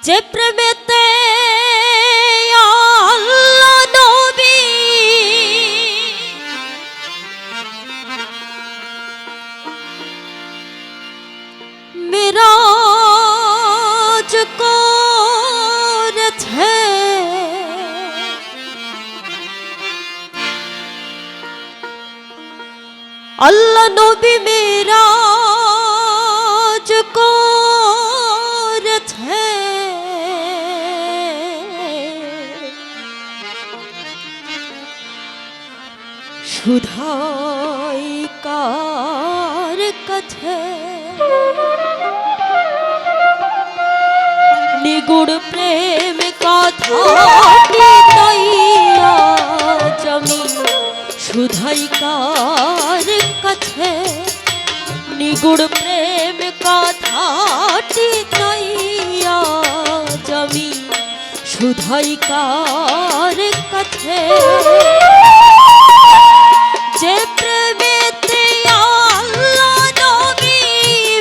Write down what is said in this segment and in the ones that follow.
যে প্রেমেতে আল্লাহ নবী মেরাজ করেছে, আল্লাহ নবী মেরাজ করেছে, শুধাই কার কাছে নিগুড় প্রেম কথা জমি, শুধাই কার কাছে নিগুড় প্রেম কথাটি নইয়া জমি, শুধাই কার কাছে যে প্রেমেতে আল্লাহ নবী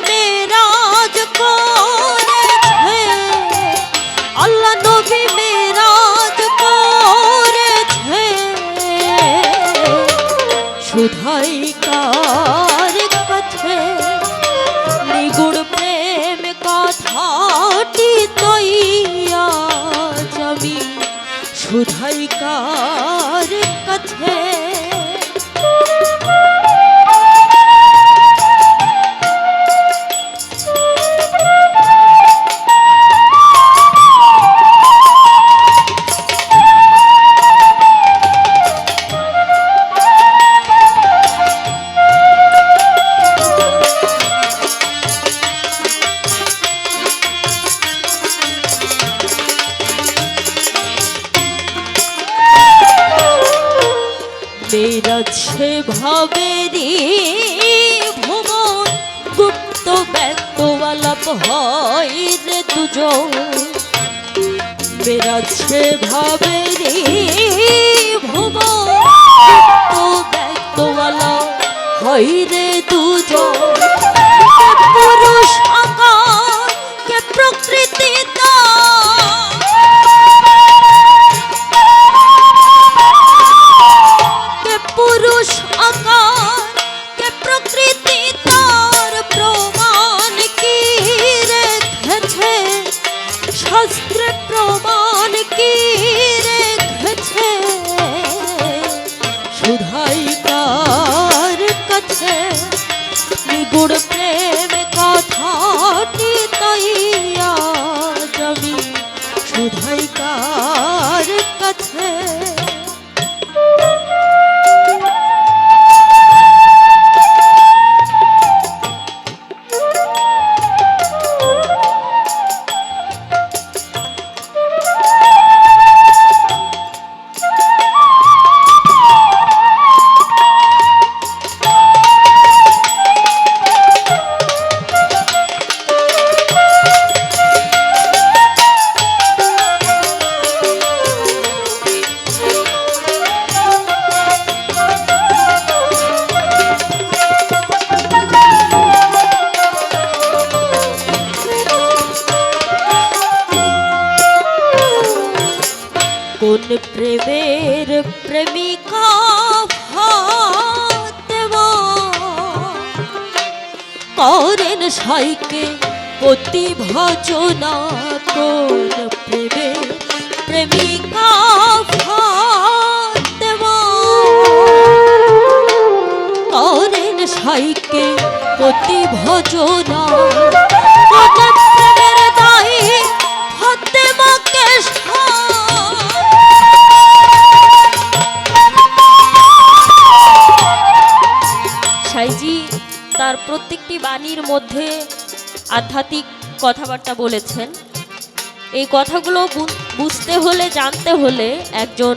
মেরাজ করেছে, আল্লাহ নবী মেরাজ করেছে, শুধাই কার কাছে নিগুড় প্রেম কথাটি তৈয়া যাবি, শুধাই কার কাছে মেরাছে ভাবেরি ভুবন, গুপ্ত ব্যক্তওয়ালাপ হয় রে দুজন, মেরাছে ভাবেরি ভুবন, গুপ্ত ব্যক্তওয়ালাপ হয় রে দুজন, পুরুষ আকার কে প্রকৃতি পুরুষ আকার কে প্রকৃতি তার প্রমাণ কি রেখেছে, শাস্ত্রে প্রমাণ কি রেখেছে, শুধাই কার কাছে নিগুড় প্রেম কথাটি তাইয়া যাবি, শুধাই কার কাছে কোন প্রেমের প্রেমিকা ফাতেমা করেন সাইকে অতি ভজনা, কোন প্রেমের প্রেমিকা ফাতেমা করেন সাইকে অতি ভজনা, কোন প্রেমের দায়ী ফাতেমাকে সাইজি তার প্রত্যেকটি বাণীর মধ্যে আধ্যাত্মিক কথাবার্তা বলেছেন। এই কথাগুলো বুঝতে হলে জানতে হলে একজন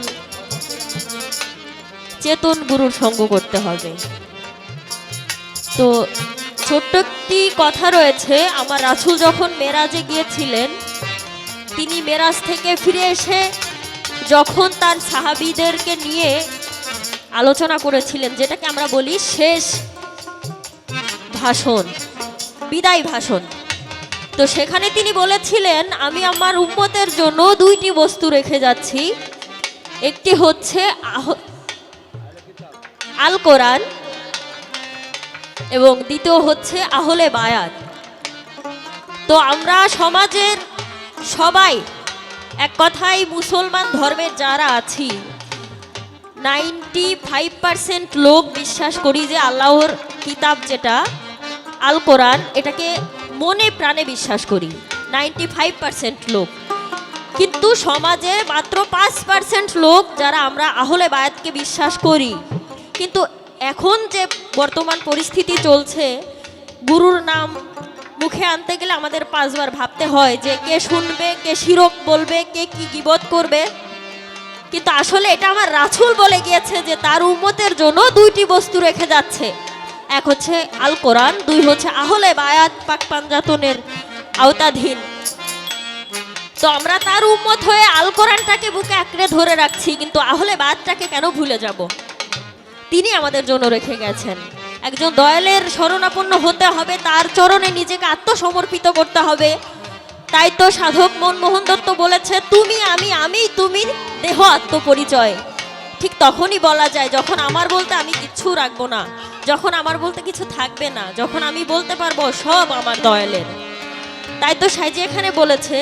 চেতন গুরুর সঙ্গ করতে হবে। তো ছোট্ট একটি কথা রয়েছে, আমার রাসূল যখন মেরাজে গিয়েছিলেন, তিনি মেরাজ থেকে ফিরে এসে যখন তার সাহাবীদেরকে নিয়ে আলোচনা করেছিলেন, যেটাকে আমরা বলি শেষ ভাষণ, বিদায় ভাষণ, তো সেখানে তিনি বলেছিলেন, আমি আমার উম্মতের জন্য দুইটি বস্তু রেখে যাচ্ছি, একটি হচ্ছে আল কোরআন এবং দ্বিতীয় হচ্ছে আহলে বায়াত। তো আমরা সমাজের সবাই এক কথায় মুসলমান ধর্মের যারা আছি 95% লোক বিশ্বাস করি যে আল্লাহর কিতাব যেটা আল কোরআন এটাকে মনে প্রাণে বিশ্বাস করি 95% লোক। কিন্তু সমাজে মাত্র 5% লোক যারা আমরা আহলে বায়াতকে বিশ্বাস করি। কিন্তু এখন যে বর্তমান পরিস্থিতি চলছে, গুরুর নাম মুখে আনতে গেলে আমাদের 5 বার ভাবতে হয় যে কে শুনবে, কে শিরক বলবে, কে কি গীবত করবে। কিন্তু আসলে এটা আমার রাসূল বলে গিয়েছে যে তার উম্মতের জন্য দুইটি বস্তু রেখে যাচ্ছে, এক হচ্ছে আল কোরআন, দুই হচ্ছে আহলে বায়াত পাক পাঞ্জাতনের আওতাধীন। তো আমরা তার উম্মত হয়ে আল কোরআনটাকে বুকে আঁকড়ে ধরে রাখছি, কিন্তু আহলে বায়াতটাকে কেন ভুলে যাব? তিনি আমাদের জন্য রেখে গেছেন। একজন দয়ালের শরণাপন্ন হতে হবে, তার চরণে নিজেকে আত্মসমর্পিত করতে হবে। তাই তো সাধক মনমোহন দত্ত বলেছে, তুমি আমি, আমি তুমি, দেহ আত্মপরিচয়। ঠিক তখনই বলা যায় যখন আমার বলতে আমি কিচ্ছু রাখবো না, যখন আমার বলতে কিছু থাকবে না, যখন আমি বলতে পারবো সব আমার দয়ালের। তাই তো সাইজি এখানে বলেছে,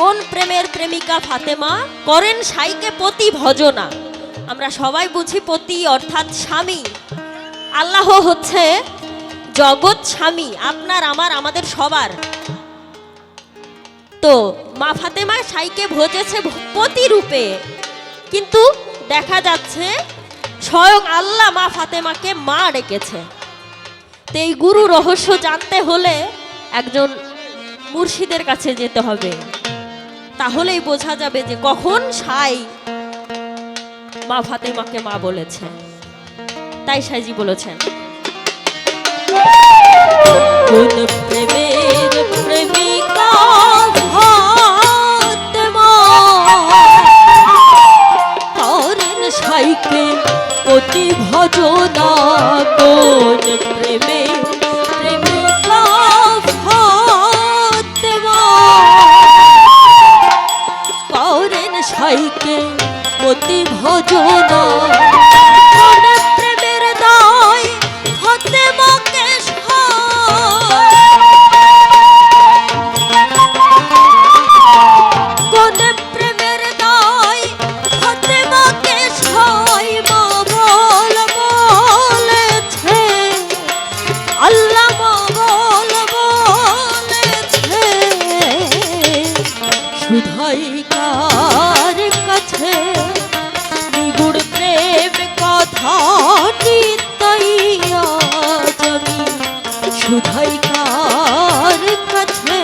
কোন প্রেমের প্রেমিকা ফাতেমা করেন সাইকে পতি ভজনা। আমরা সবাই বুঝি পতি অর্থাৎ স্বামী। আল্লাহ হচ্ছে জগৎ স্বামী, আপনার আমার আমাদের সবার। তো মা ফাতেমা সাইকে ভজেছে পতি রূপে, কিন্তু দেখা যাচ্ছে স্বয়ং আল্লাহ মা ফাতেমাকে মা ডেকেছে। তো এই গুরু রহস্য জানতে হলে একজন মুর্শিদের কাছে যেতে হবে, তাহলেই বোঝা যাবে যে কখন সাই মা ফাতেমাকে মা বলেছে। তাই সাইজি বলেছেন, কোন প্রেমের প্রেমিকা ফাতেমা করেন সাইকে পতি ভজনা। কোন প্রেমের প্রেমিকা ফাতেমা করেন সাইকে পতি ভজনা। কোন প্রেমের দায় ফাতেমাকে কোন প্রেমের দায় ফাতেমাকে সয় মা বল বলেছে, আল্লাহ মা বল বলেছে। শুধাই কার কাছে নিগুড় প্রেম কথাটি তাইয়া যাবি, শুধাই কার কাছে।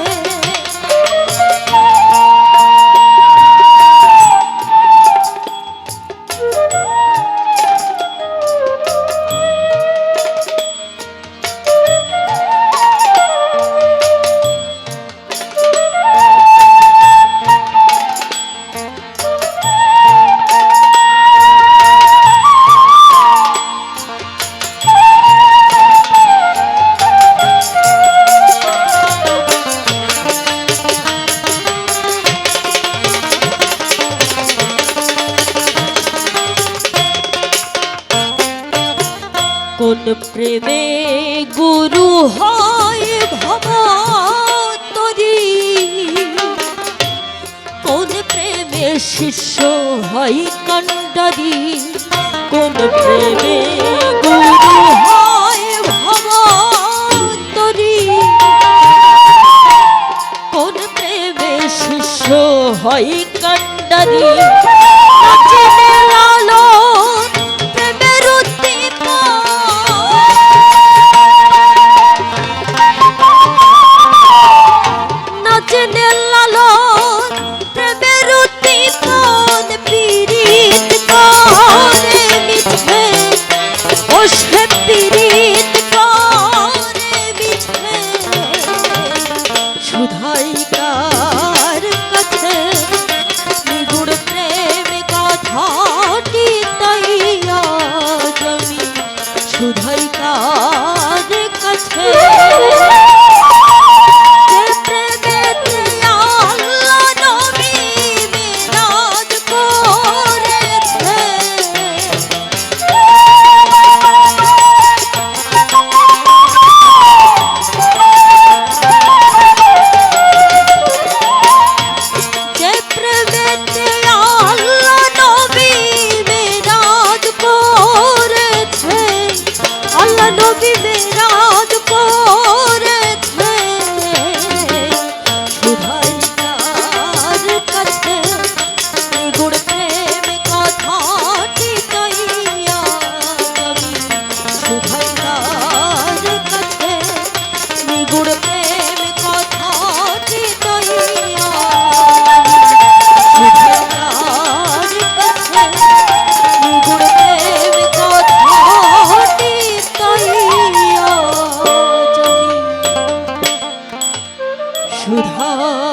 কোন প্রেমে গুরু হয় ভবতরী, কোন প্রেমে শিষ্য হয় কান্ডারি। কোন প্রেমে গুরু হয় ভবতরী, কোন প্রেমে শিষ্য হয় কান্ডারি। শুধাই কার কাছে নিগুড় প্রেম কথা সুধা